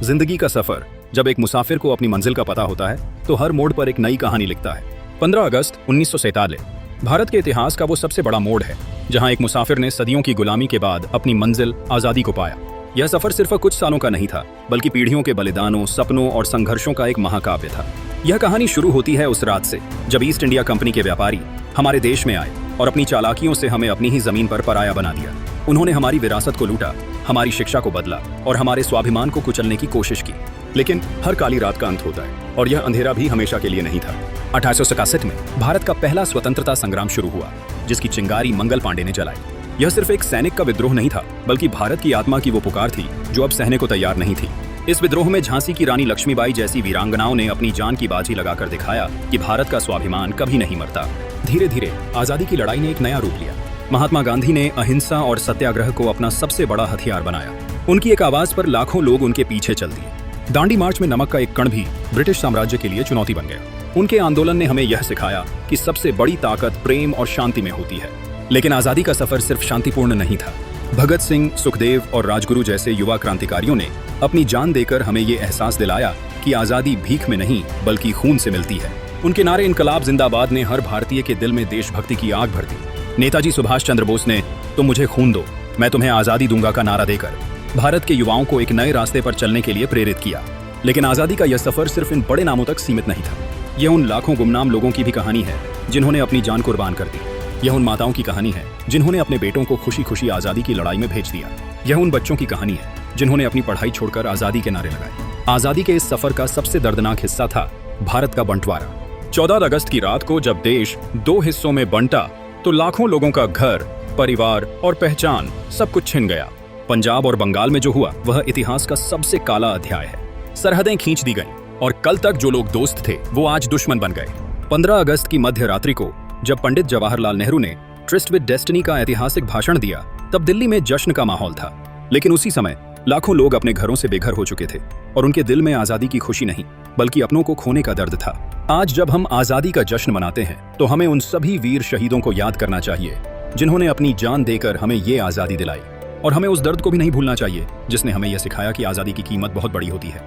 जिंदगी का सफर, जब एक मुसाफिर को अपनी मंजिल का पता होता है तो हर मोड़ पर एक नई कहानी लिखता है। 15 अगस्त 1947 भारत के इतिहास का वो सबसे बड़ा मोड़ है जहां एक मुसाफिर ने सदियों की गुलामी के बाद अपनी मंजिल आजादी को पाया। यह सफर सिर्फ कुछ सालों का नहीं था, बल्कि पीढ़ियों के बलिदानों, सपनों और संघर्षों का एक महाकाव्य था। यह कहानी शुरू होती है उस रात से जब ईस्ट इंडिया कंपनी के व्यापारी हमारे देश में आए और अपनी चालाकियों से हमें अपनी ही जमीन पर पराया बना दिया। उन्होंने हमारी विरासत को लूटा, हमारी शिक्षा को बदला और हमारे स्वाभिमान को कुचलने की कोशिश की। लेकिन हर काली रात का अंत होता है और यह अंधेरा भी हमेशा के लिए नहीं था। 1861 में भारत का पहला स्वतंत्रता संग्राम शुरू हुआ, जिसकी चिंगारी मंगल पांडे ने जलाई। यह सिर्फ एक सैनिक का विद्रोह नहीं था, बल्कि भारत की आत्मा की वो पुकार थी जो अब सहने को तैयार नहीं थी। इस विद्रोह में झांसी की रानी लक्ष्मीबाई जैसी वीरांगनाओं ने अपनी जान की बाजी लगाकर दिखाया कि भारत का स्वाभिमान कभी नहीं मरता। धीरे धीरे आजादी की लड़ाई ने एक नया रूप लिया। महात्मा गांधी ने अहिंसा और सत्याग्रह को अपना सबसे बड़ा हथियार बनाया। उनकी एक आवाज पर लाखों लोग उनके पीछे चल दिए। दांडी मार्च में नमक का एक कण भी ब्रिटिश साम्राज्य के लिए चुनौती बन गया। उनके आंदोलन ने हमें यह सिखाया कि सबसे बड़ी ताकत प्रेम और शांति में होती है। लेकिन आजादी का सफर सिर्फ शांतिपूर्ण नहीं था। भगत सिंह, सुखदेव और राजगुरु जैसे युवा क्रांतिकारियों ने अपनी जान देकर हमें ये एहसास दिलाया कि आजादी भीख में नहीं बल्कि खून से मिलती है। उनके नारे इनकलाब जिंदाबाद ने हर भारतीय के दिल में देशभक्ति की आग भर दी। नेताजी सुभाष चंद्र बोस ने तुम मुझे खून दो, मैं तुम्हें आजादी दूंगा का नारा देकर भारत के युवाओं को एक नए रास्ते पर चलने के लिए प्रेरित किया। लेकिन आजादी का यह सफर सिर्फ इन बड़े नामों तक सीमित नहीं था। यह उन लाखों गुमनाम लोगों की भी कहानी है जिन्होंने अपनी जान कुर्बान कर दी। यह उन माताओं की कहानी है जिन्होंने अपने बेटों को खुशी खुशी आजादी की लड़ाई में भेज दिया। यह उन बच्चों की कहानी है जिन्होंने अपनी पढ़ाई छोड़कर आजादी के नारे लगाए। आजादी के इस सफर का सबसे दर्दनाक हिस्सा था भारत का बंटवारा। 14 अगस्त की रात को जब देश दो हिस्सों में बंटा तो लाखों लोगों का घर, परिवार और पहचान सब कुछ छिन गया। पंजाब और बंगाल में जो हुआ वह इतिहास का सबसे काला अध्याय है। सरहदें खींच दी गईं और कल तक जो लोग दोस्त थे वो आज दुश्मन बन गए। 15 अगस्त की मध्य रात्रि को जब पंडित जवाहरलाल नेहरू ने ट्रिस्ट विद डेस्टिनी का ऐतिहासिक भाषण दिया तब दिल्ली में जश्न का माहौल था। लेकिन उसी समय लाखों लोग अपने घरों से बेघर हो चुके थे और उनके दिल में आजादी की खुशी नहीं बल्कि अपनों को खोने का दर्द था। आज जब हम आजादी का जश्न मनाते हैं तो हमें उन सभी वीर शहीदों को याद करना चाहिए जिन्होंने अपनी जान देकर हमें ये आजादी दिलाई। और हमें उस दर्द को भी नहीं भूलना चाहिए जिसने हमें यह सिखाया कि आजादी की कीमत बहुत बड़ी होती है।